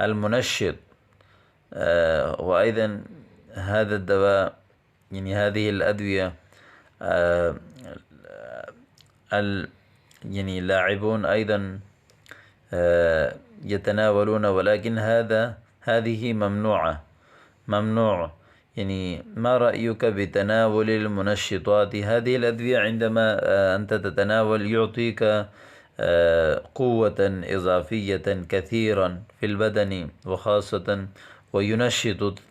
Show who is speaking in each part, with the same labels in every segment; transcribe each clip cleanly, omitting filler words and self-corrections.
Speaker 1: المنشط، وأيضا هذا الدواء يعني هذه الأدوية يعني اللاعبون أيضا يتناولون، ولكن هذه ممنوع. يعني ما رأيك بتناول المنشطات؟ هذه الأدوية عندما أنت تتناول يعطيك قوة إضافية كثيرا في البدن، وخاصة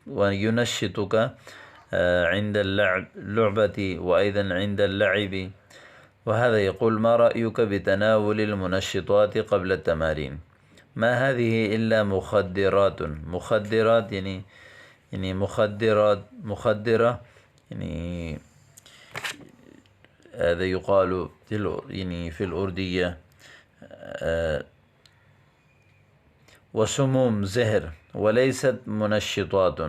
Speaker 1: وينشطك عند اللعبة وأيضا عند اللعب. وهذا يقول ما رأيك بتناول المنشطات قبل التمارين؟ ما هذه إلا مخدرات يعني مخدرة، يعني هذا يقال يعني في الأردية وسموم زهر، وليست منشطات.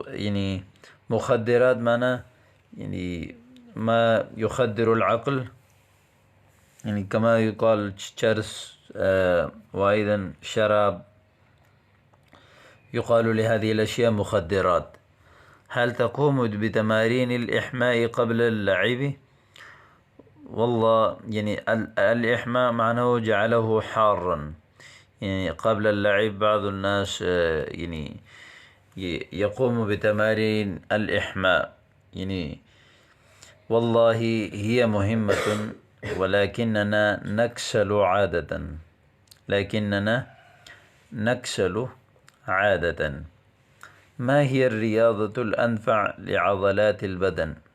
Speaker 1: يعني مخدرات معنى يعني ما يخدر العقل، يعني كما يقال چرس وأيضا شراب، يقال لهذه الأشياء مخدرات. هل تقوم بتمارين الإحماء قبل اللعب؟ والله يعني الإحماء معناه جعله حارا، يعني قبل اللعب بعض الناس يعني يقوم بتمارين الإحماء. يعني والله هي مهمة، ولكننا نكسل عادة. ما هي الرياضة الأنفع لعضلات البدن؟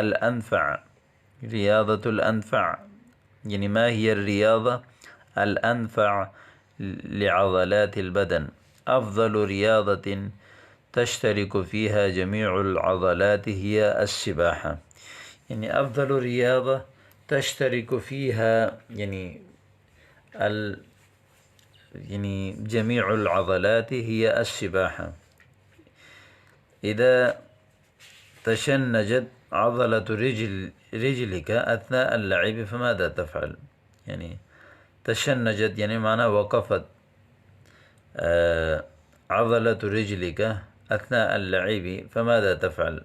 Speaker 1: الأنفع رياضة الأنفع، يعني ما هي الرياضة الأنفع لعضلات البدن؟ أفضل رياضة تشترك فيها جميع العضلات هي السباحة. يعني أفضل رياضة تشترك فيها يعني جميع العضلات هي السباحة. إذا تشنجت عضلة رجلك أثناء اللعب فماذا تفعل؟ يعني تشنجت يعني معنى وقفت عضلة رجلك أثناء اللعب فماذا تفعل؟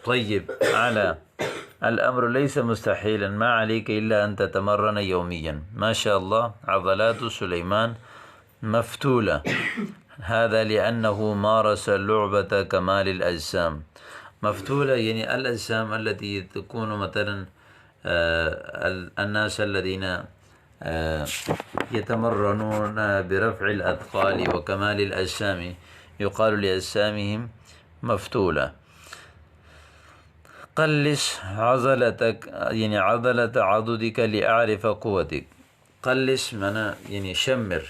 Speaker 1: طيب أعلى الأمر ليس مستحيلا ما عليك إلا أن تتمرن يوميا. ما شاء الله عضلات سليمان مفتولة. هذا لأنه مارس لعبة كمال الأجسام. مفتولة يعني الأجسام التي تكون مثلا الناس الذين يتمرنون برفع الأثقال وكمال الأجسام يقال لأجسامهم مفتولة. قلص عضلتك يعني عضلة عضدك لأعرف قوتك. قلص معنى يعني شمر.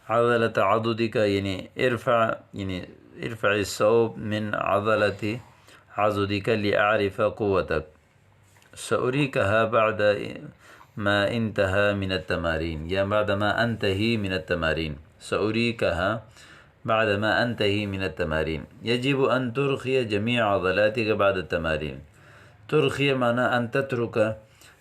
Speaker 1: عضلة عضدك يعني ارفع الصوب من عضلة عضدك لأعرف قوتك. سأريكها بعد ما انتهى من التمارين، يا بعد ما أنتهي من التمارين. سأريكها بعد ما أنتهي من التمارين. يجب أن ترخي جميع عضلاتك بعد التمارين. ترخي معنى أن تترك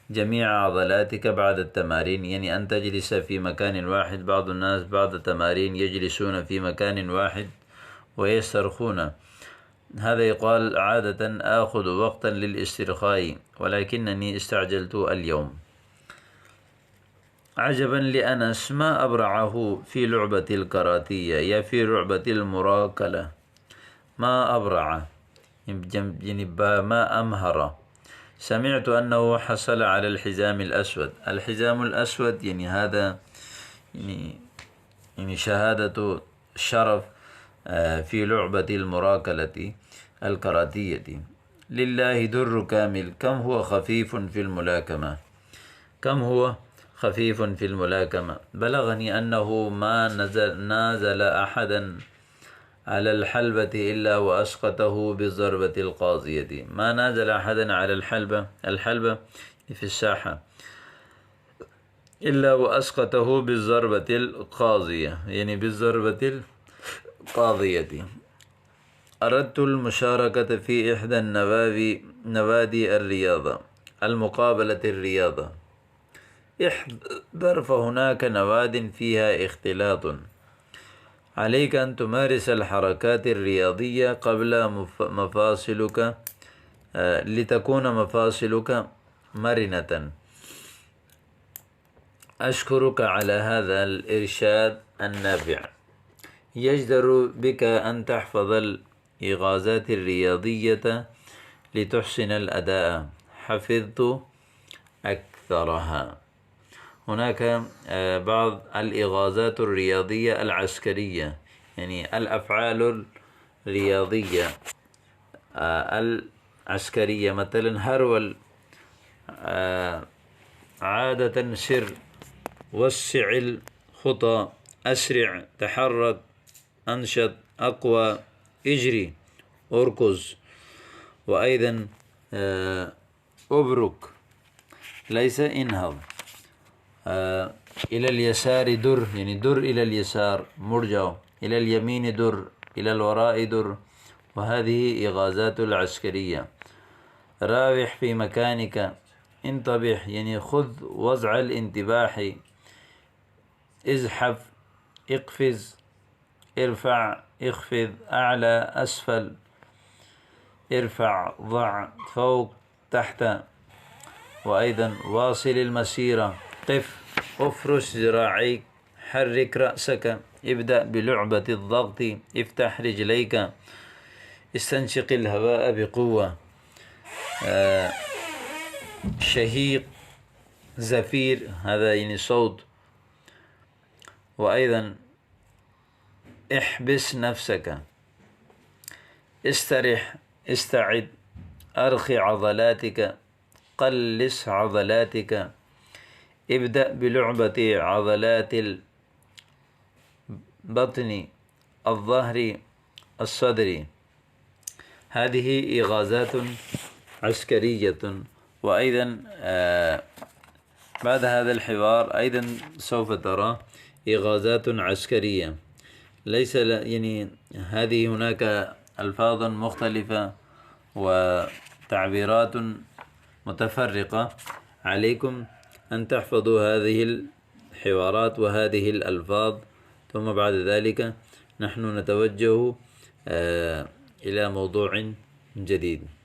Speaker 1: جميع عضلاتك بعد التمارين، يعني أن تجلس في مكان واحد. بعض الناس بعد التمارين يجلسون في مكان واحد ويسترخون، هذا يقال عادة آخذ وقتا للاسترخاء ولكنني استعجلت اليوم. عجبا لأنس ما أبرعه في لعبة الكاراتيه يا في لعبة المراكلة. ما أبرع يعني ما أمهر. سمعت أنه حصل على الحزام الأسود. الحزام الأسود يعني هذا يعني شهادة شرف في لعبة المراكلة الكاراتيه. لله در كامل. كم هو خفيف في الملاكمة. كم هو خفيف في الملاكمة. بلغني أنه ما نازل أحدا على الحلبة إلا وأسقطه بالضربة القاضية. ما نازل أحدا على الحلبة في الساحة إلا وأسقطه بالضربة القاضية، يعني بالضربة القاضية. أردت المشاركة في إحدى نوادي الرياضة المقابلة الرياضة. احذر فهناك نواد فيها اختلاط. عليك أن تمارس الحركات الرياضية قبل مفاصلك لتكون مفاصلك مرنة. أشكرك على هذا الإرشاد النافع. يجدر بك أن تحفظ الإغازات الرياضية لتحسن الأداء. حفظت أكثرها. هناك بعض الإغازات الرياضية العسكرية، يعني الأفعال الرياضية عسكرية، مثلا هرول، عادة سر، وسع الخطى، أسرع، تحرك، أنشط، أقوى، اجري، أركض. وأيضا أبرك ليس انهض. إلى اليسار در، يعني در إلى اليسار، مرجع. إلى اليمين در، إلى الوراء در. وهذه إغازات العسكرية. راوح في مكانك، انتبه، يعني خذ وضع الانتباه. ازحف، اقفز، ارفع، اخفض، أعلى، أسفل، ارفع، ضع، فوق، تحت. وأيضا واصل المسيرة، قف، افرش ذراعيك، حرك رأسك، ابدأ بلعبة الضغط، افتح رجليك، استنشق الهواء بقوة. شهيق، زفير، هذا يعني صوت. وأيضا احبس نفسك، استرح، استعد، أرخي عضلاتك، قلص عضلاتك، ابدأ بلعبة عضلات البطن، الظهر، الصدر. هذه إغازات عسكرية. وأيضا بعد هذا الحوار أيضا سوف ترى إغازات عسكرية. ليس يعني هذه هناك ألفاظ مختلفة وتعبيرات متفرقة. عليكم أن تحفظوا هذه الحوارات وهذه الألفاظ، ثم بعد ذلك نحن نتوجه إلى موضوع جديد.